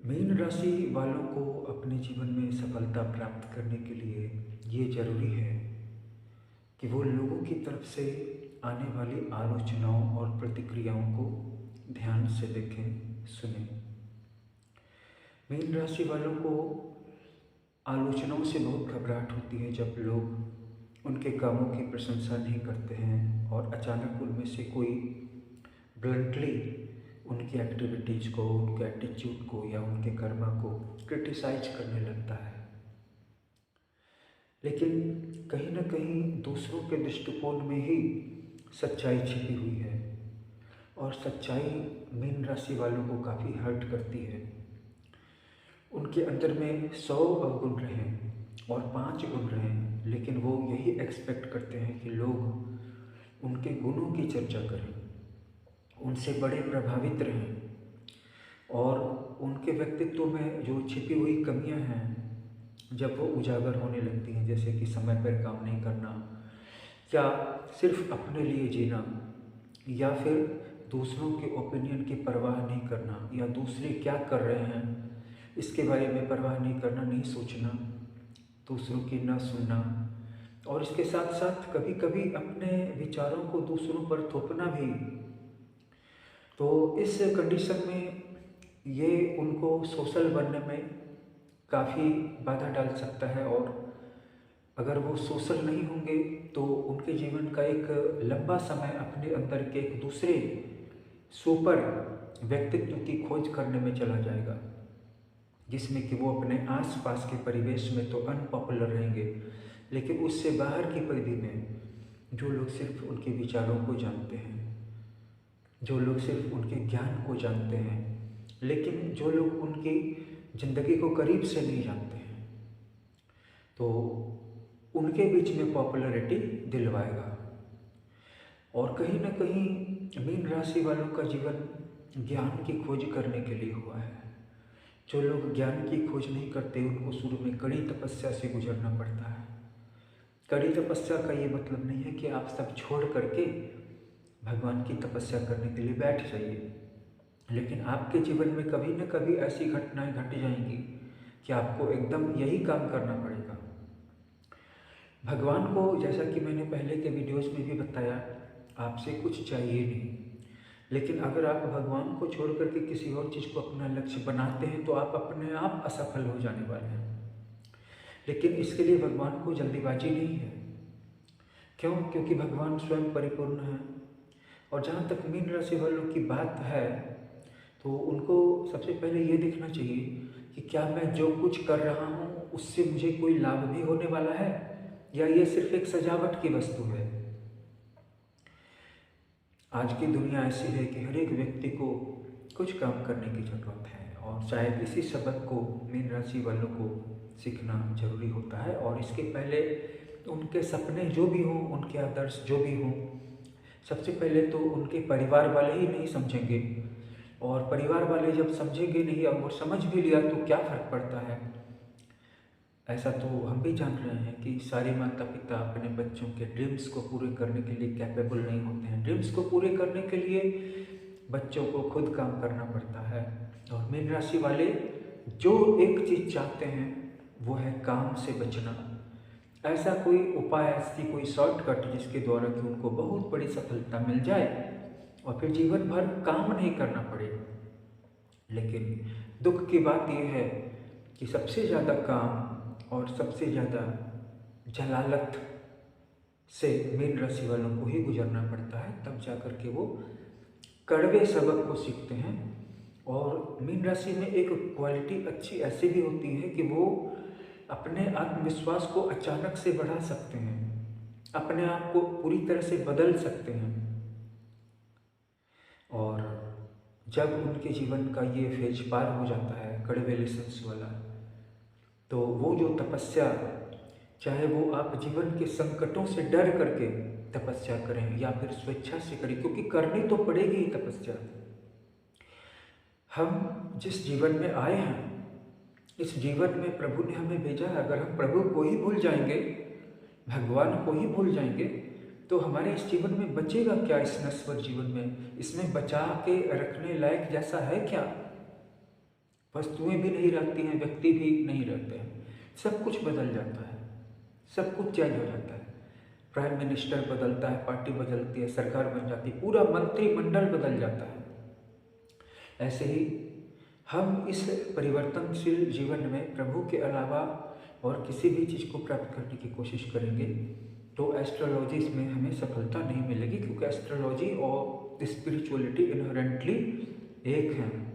Mean राशि वालों को अपने जीवन में सफलता प्राप्त करने के लिए ये ज़रूरी है कि वो लोगों की तरफ से आने वाली आलोचनाओं और प्रतिक्रियाओं को ध्यान से देखें, सुनें। मीन राशि वालों को आलोचनाओं से बहुत घबराहट होती है जब लोग उनके कामों की प्रशंसा नहीं करते हैं और अचानक उनमें से कोई ब्लंटली उनकी एक्टिविटीज़ को, उनके एटीट्यूड को या उनके कर्मा को क्रिटिसाइज करने लगता है। लेकिन कहीं ना कहीं दूसरों के दृष्टिकोण में ही सच्चाई छिपी हुई है और सच्चाई मीन राशि वालों को काफ़ी हर्ट करती है। उनके अंदर में 100 अवगुण रहें और 5 गुण रहें, लेकिन वो यही एक्सपेक्ट करते हैं कि लोग उनके गुणों की चर्चा करें, उनसे बड़े प्रभावित रहें और उनके व्यक्तित्व में जो छिपी हुई कमियां हैं जब वो उजागर होने लगती हैं, जैसे कि समय पर काम नहीं करना या सिर्फ अपने लिए जीना या फिर दूसरों के ओपिनियन की परवाह नहीं करना या दूसरे क्या कर रहे हैं इसके बारे में परवाह नहीं करना, नहीं सोचना, दूसरों की ना सुनना और इसके साथ साथ कभी कभी अपने विचारों को दूसरों पर थोपना भी। तो इस कंडीशन में ये उनको सोशल बनने में काफ़ी बाधा डाल सकता है और अगर वो सोशल नहीं होंगे तो उनके जीवन का एक लंबा समय अपने अंदर के एक दूसरे सुपर व्यक्तित्व की खोज करने में चला जाएगा, जिसमें कि वो अपने आसपास के परिवेश में तो अनपॉपुलर रहेंगे, लेकिन उससे बाहर की परिधि में जो लोग सिर्फ उनके विचारों को जानते हैं, जो लोग सिर्फ उनके ज्ञान को जानते हैं, लेकिन जो लोग उनकी ज़िंदगी को करीब से नहीं जानते हैं, तो उनके बीच में पॉपुलैरिटी दिलवाएगा। और कहीं ना कहीं मीन राशि वालों का जीवन ज्ञान की खोज करने के लिए हुआ है। जो लोग ज्ञान की खोज नहीं करते उनको शुरू में कड़ी तपस्या से गुजरना पड़ता है। कड़ी तपस्या का ये मतलब नहीं है कि आप सब छोड़ करके भगवान की तपस्या करने के लिए बैठ जाइए, लेकिन आपके जीवन में कभी न कभी ऐसी घटनाएं घट जाएंगी कि आपको एकदम यही काम करना पड़ेगा। भगवान को, जैसा कि मैंने पहले के वीडियोस में भी बताया, आपसे कुछ चाहिए नहीं, लेकिन अगर आप भगवान को छोड़ करके किसी और चीज़ को अपना लक्ष्य बनाते हैं तो आप अपने आप असफल हो जाने वाले हैं। लेकिन इसके लिए भगवान को जल्दीबाजी नहीं है। क्यों? क्योंकि भगवान स्वयं परिपूर्ण है। और जहाँ तक मीन राशि वालों की बात है तो उनको सबसे पहले ये देखना चाहिए कि क्या मैं जो कुछ कर रहा हूँ उससे मुझे कोई लाभ भी होने वाला है या ये सिर्फ एक सजावट की वस्तु है। आज की दुनिया ऐसी है कि हर एक व्यक्ति को कुछ काम करने की ज़रूरत है और शायद इसी सबक को मीन राशि वालों को सीखना जरूरी होता है। और इसके पहले उनके सपने जो भी हों, उनके आदर्श जो भी हों, सबसे पहले तो उनके परिवार वाले ही नहीं समझेंगे, और परिवार वाले जब समझेंगे नहीं और वो समझ भी लिया तो क्या फ़र्क पड़ता है। ऐसा तो हम भी जान रहे हैं कि सारे माता पिता अपने बच्चों के ड्रीम्स को पूरे करने के लिए कैपेबल नहीं होते हैं। ड्रीम्स को पूरे करने के लिए बच्चों को खुद काम करना पड़ता है। और मीन राशि वाले जो एक चीज़ चाहते हैं वो है काम से बचना। ऐसा कोई उपाय, ऐसी कोई शॉर्टकट जिसके द्वारा कि उनको बहुत बड़ी सफलता मिल जाए और फिर जीवन भर काम नहीं करना पड़े। लेकिन दुख की बात यह है कि सबसे ज़्यादा काम और सबसे ज़्यादा जलालत से मीन राशि वालों को ही गुजरना पड़ता है, तब जा कर के वो कड़वे सबक को सीखते हैं। और मीन राशि में एक क्वालिटी अच्छी ऐसी भी होती है कि वो अपने आत्मविश्वास को अचानक से बढ़ा सकते हैं, अपने आप को पूरी तरह से बदल सकते हैं। और जब उनके जीवन का ये फेज पार हो जाता है कड़वे लेसन्स वाला, तो वो जो तपस्या, चाहे वो आप जीवन के संकटों से डर करके तपस्या करें या फिर स्वेच्छा से करें, क्योंकि करनी तो पड़ेगी ही तपस्या। हम जिस जीवन में आए हैं, इस जीवन में प्रभु ने हमें भेजा है। अगर हम प्रभु को ही भूल जाएंगे, भगवान को ही भूल जाएंगे, तो हमारे इस जीवन में बचेगा क्या? इस नश्वर जीवन में इसमें बचा के रखने लायक जैसा है क्या? वस्तुएं भी नहीं रहती हैं, व्यक्ति भी नहीं रहते हैं, सब कुछ बदल जाता है, सब कुछ चेंज हो जाता है। प्राइम मिनिस्टर बदलता है, पार्टी बदलती है, सरकार बन जाती है, पूरा मंत्रिमंडल बदल जाता है। ऐसे ही हम इस परिवर्तनशील जीवन में प्रभु के अलावा और किसी भी चीज़ को प्राप्त करने की कोशिश करेंगे तो एस्ट्रोलॉजी इसमें हमें सफलता नहीं मिलेगी, क्योंकि एस्ट्रोलॉजी और स्पिरिचुअलिटी इनहेरेंटली एक हैं।